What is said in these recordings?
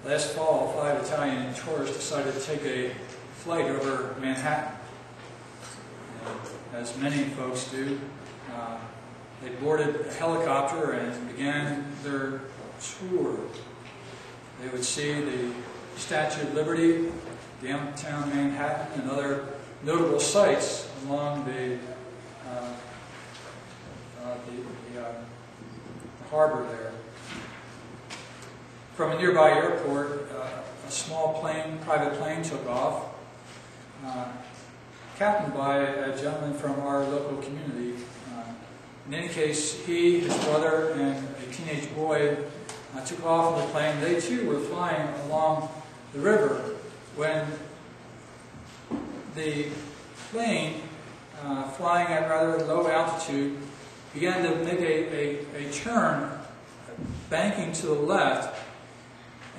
Last fall, 5 Italian tourists decided to take a flight over Manhattan. And as many folks do, they boarded a helicopter and began their tour. They would see the Statue of Liberty, downtown Manhattan, and other notable sites along the harbor there. From a nearby airport, a small plane, private plane, took off, captained by a gentleman from our local community. In any case, he, his brother, and a teenage boy took off in the plane. They too were flying along the river when the plane, flying at rather low altitude, began to make a turn, banking to the left,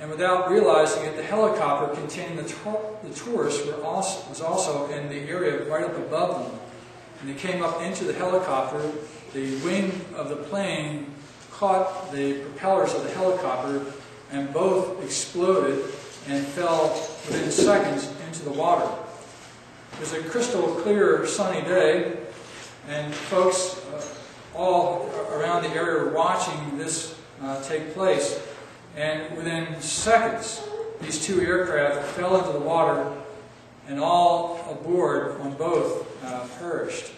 and without realizing it, the helicopter containing the tourists was also in the area right up above them. And they came up into the helicopter. The wing of the plane caught the propellers of the helicopter, and both exploded and fell within seconds into the water. It was a crystal clear sunny day, and folks all around the area were watching this take place. And within seconds, these two aircraft fell into the water, and all aboard on both perished.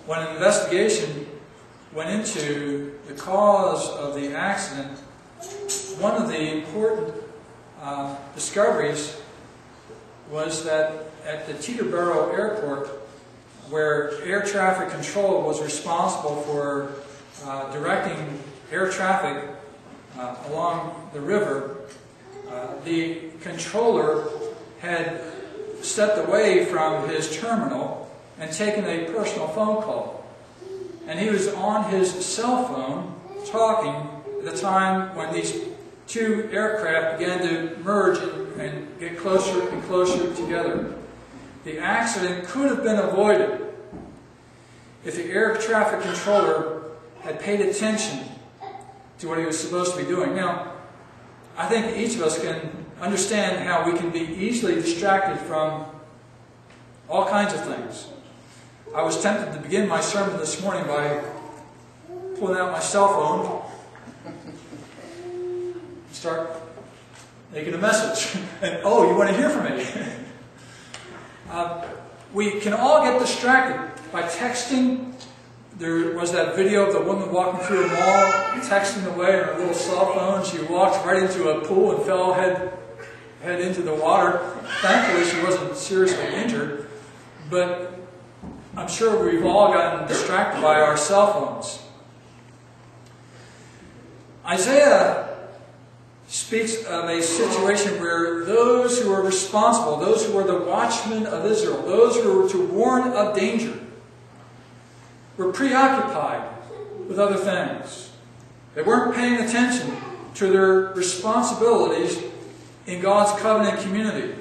When an investigation went into the cause of the accident, one of the important discoveries was that at the Teterboro Airport, where air traffic control was responsible for directing air traffic along the river, the controller had stepped away from his terminal and taken a personal phone call. And he was on his cell phone talking at the time when these two aircraft began to merge and get closer and closer together. The accident could have been avoided if the air traffic controller had paid attention to what he was supposed to be doing. Now, I think each of us can understand how we can be easily distracted from all kinds of things. I was tempted to begin my sermon this morning by pulling out my cell phone and start making a message. And, oh, you want to hear from me? We can all get distracted by texting. There was that video of the woman walking through a mall, texting away on her little cell phone. She walked right into a pool and fell head into the water. Thankfully, she wasn't seriously injured, but I'm sure we've all gotten distracted by our cell phones. Isaiah speaks of a situation where those who are responsible, those who are the watchmen of Israel, those who were to warn of danger, were preoccupied with other things. They weren't paying attention to their responsibilities in God's covenant community.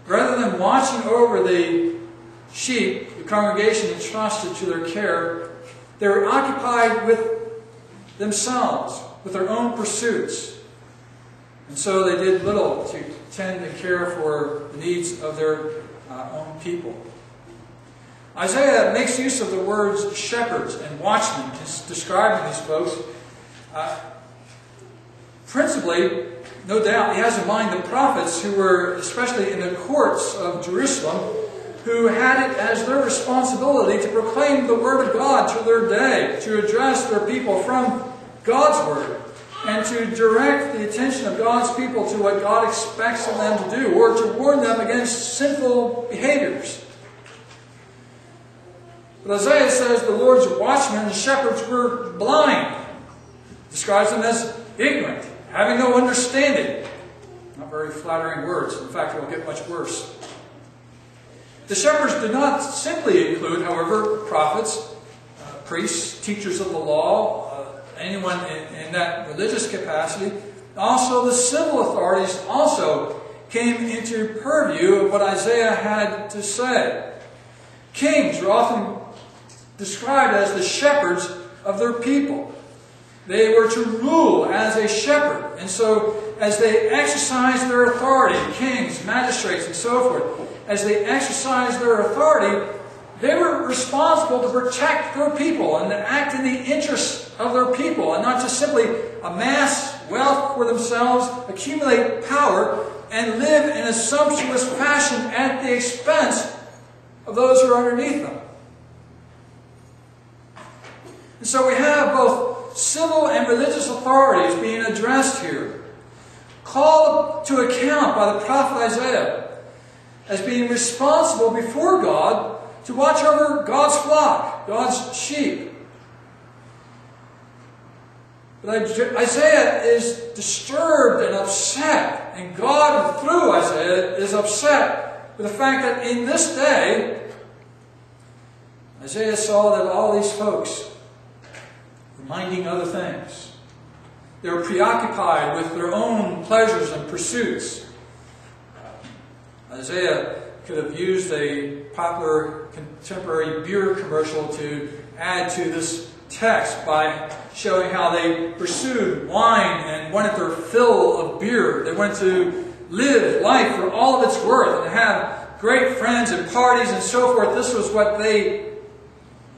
Rather than watching over the sheep, the congregation entrusted to their care, they were occupied with themselves, with their own pursuits. And so they did little to tend and care for the needs of their own people. Isaiah makes use of the words shepherds and watchmen in describing these folks. Principally, no doubt, he has in mind the prophets who were, especially in the courts of Jerusalem, who had it as their responsibility to proclaim the Word of God to their day, to address their people from God's Word, and to direct the attention of God's people to what God expects of them to do, or to warn them against sinful behaviors. But Isaiah says the Lord's watchmen and shepherds were blind. Describes them as ignorant, having no understanding. Not very flattering words. In fact, it will get much worse. The shepherds did not simply include, however, prophets, priests, teachers of the law, anyone in that religious capacity. Also, the civil authorities also came into purview of what Isaiah had to say. Kings were often described as the shepherds of their people. They were to rule as a shepherd. And so, as they exercised their authority, kings, magistrates, and so forth, as they exercised their authority, they were responsible to protect their people and to act in the interests of their people, and not just simply amass wealth for themselves, accumulate power, and live in a sumptuous fashion at the expense of those who are underneath them. And so we have both civil and religious authorities being addressed here, called to account by the prophet Isaiah as being responsible before God to watch over God's flock, God's sheep. But Isaiah is disturbed and upset, and God, through Isaiah, is upset with the fact that in this day, Isaiah saw that all these folks were minding other things. They were preoccupied with their own pleasures and pursuits. Isaiah could have used a popular contemporary beer commercial to add to this text by showing how they pursued wine and wanted their fill of beer. They wanted to live life for all of its worth and have great friends and parties and so forth. This was what they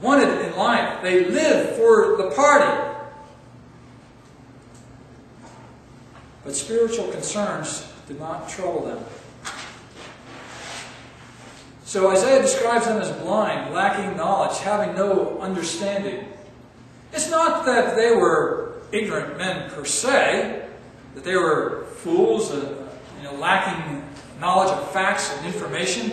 wanted in life. They lived for the party. But spiritual concerns did not trouble them. So Isaiah describes them as blind, lacking knowledge, having no understanding. It's not that they were ignorant men per se, that they were fools, lacking knowledge of facts and information.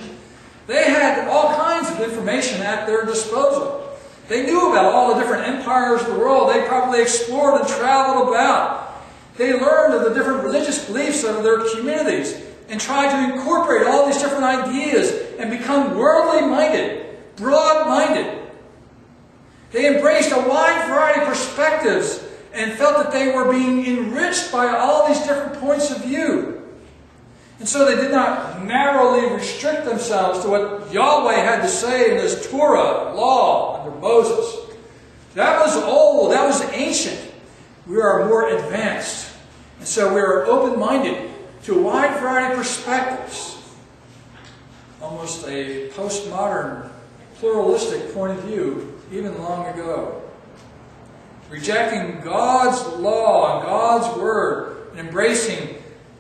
They had all kinds of information at their disposal. They knew about all the different empires of the world. They probably explored and traveled about. They learned of the different religious beliefs of their communities and tried to incorporate all these different ideas and become worldly minded, broad minded. They embraced a wide variety of perspectives and felt that they were being enriched by all these different points of view. And so they did not narrowly restrict themselves to what Yahweh had to say in His Torah, law, under Moses. That was old, that was ancient. We are more advanced. And so we are open-minded to a wide variety of perspectives. Almost a postmodern, pluralistic point of view, even long ago. Rejecting God's law and God's Word, and embracing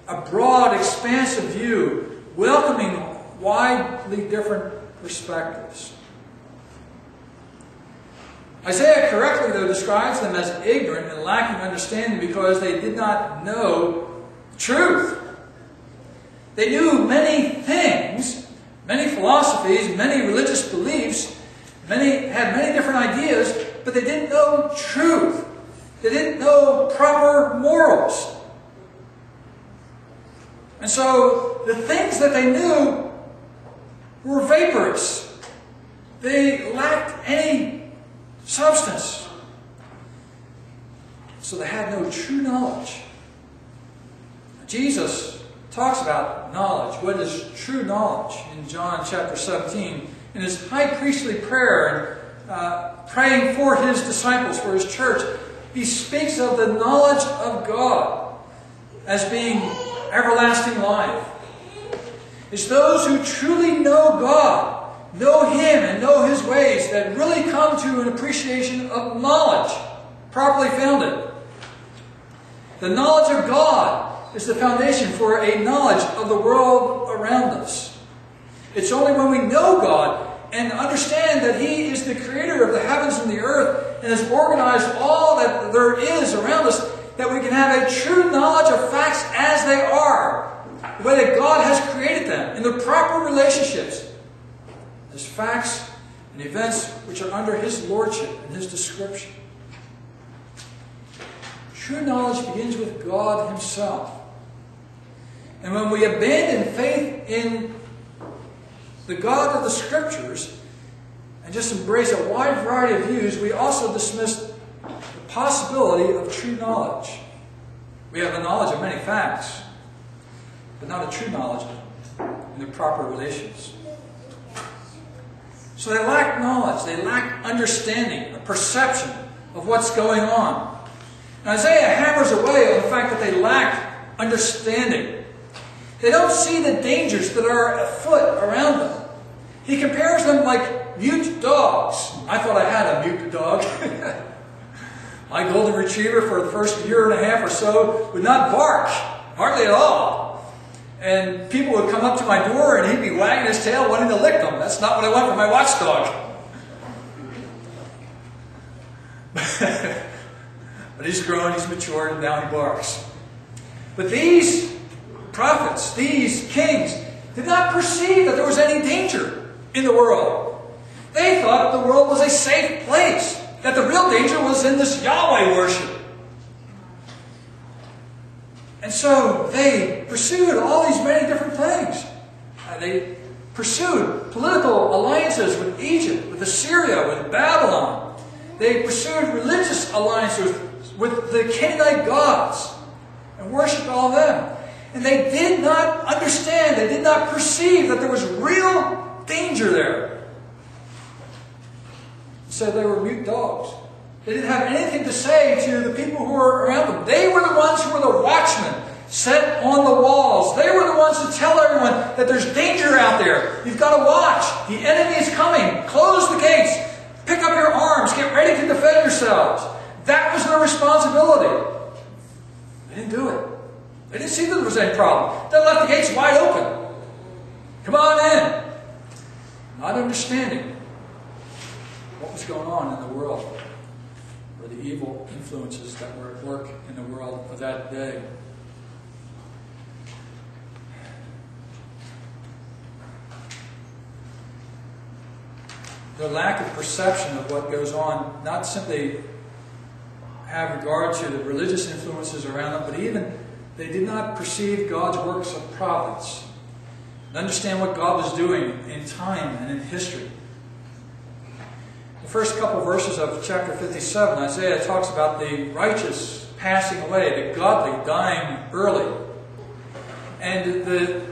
a broad, expansive view, welcoming widely different perspectives. Isaiah correctly, though, describes them as ignorant and lacking understanding because they did not know the truth. They knew many things, many philosophies, many religious beliefs, had many different ideas, but they didn't know truth. They didn't know proper morals. And so the things that they knew were vaporous. They lacked any substance. So they had no true knowledge. Jesus talks about knowledge. What is true knowledge? In John chapter 17, in His high priestly prayer and praying for His disciples, for His church, He speaks of the knowledge of God as being everlasting life. It's those who truly know God, know Him and know His ways, that really come to an appreciation of knowledge, properly founded. The knowledge of God is the foundation for a knowledge of the world around us. It's only when we know God and understand that He is the creator of the heavens and the earth and has organized all that there is around us that we can have a true knowledge of facts as they are, the way that God has created them, in their proper relationships, as facts and events which are under His lordship and His description. True knowledge begins with God Himself. And when we abandon faith in the God of the Scriptures and just embrace a wide variety of views, we also dismiss the possibility of true knowledge. We have the knowledge of many facts, but not a true knowledge in the proper relations. So they lack knowledge, they lack understanding, a perception of what's going on. And Isaiah hammers away on the fact that they lack understanding. They don't see the dangers that are afoot around them. He compares them like mute dogs. I thought I had a mute dog. My golden retriever for the first year and a half or so would not bark, hardly at all. And people would come up to my door and he'd be wagging his tail wanting to lick them. That's not what I want for my watchdog. But he's grown, he's matured, and now he barks. But these prophets, these kings, did not perceive that there was any danger in the world. They thought the world was a safe place, that the real danger was in this Yahweh worship. And so they pursued all these many different things. They pursued political alliances with Egypt, with Assyria, with Babylon. They pursued religious alliances with the Canaanite gods and worshipped all of them. And they did not understand, they did not perceive that there was real danger there. So they were mute dogs. They didn't have anything to say to the people who were around them. They were the ones who were the watchmen set on the walls. They were the ones to tell everyone that there's danger out there. You've got to watch. The enemy is coming. Close the gates. Pick up your arms. Get ready to defend yourselves. That was their responsibility. They didn't do it. They didn't see that there was any problem. They left the gates wide open. Come on in. Not understanding what was going on in the world, or the evil influences that were at work in the world of that day. The lack of perception of what goes on, not simply have regard to the religious influences around them, but even they did not perceive God's works of providence and understand what God was doing in time and in history. The first couple verses of chapter 57, Isaiah talks about the righteous passing away, the godly dying early. And the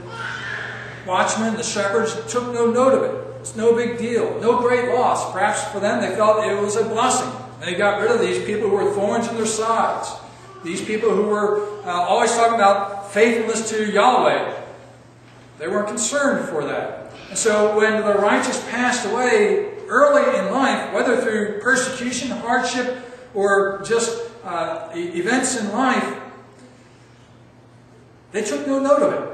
watchmen, the shepherds, took no note of it. It's no big deal, no great loss. Perhaps for them they felt it was a blessing. And they got rid of these people who were thorns in their sides. These people who were always talking about faithfulness to Yahweh. They weren't concerned for that. And so when the righteous passed away early in life, whether through persecution, hardship, or just events in life, they took no note of it.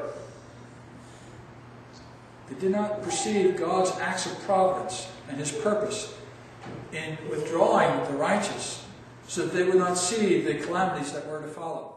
They did not perceive God's acts of providence and His purpose in withdrawing the righteous so that they would not see the calamities that were to follow.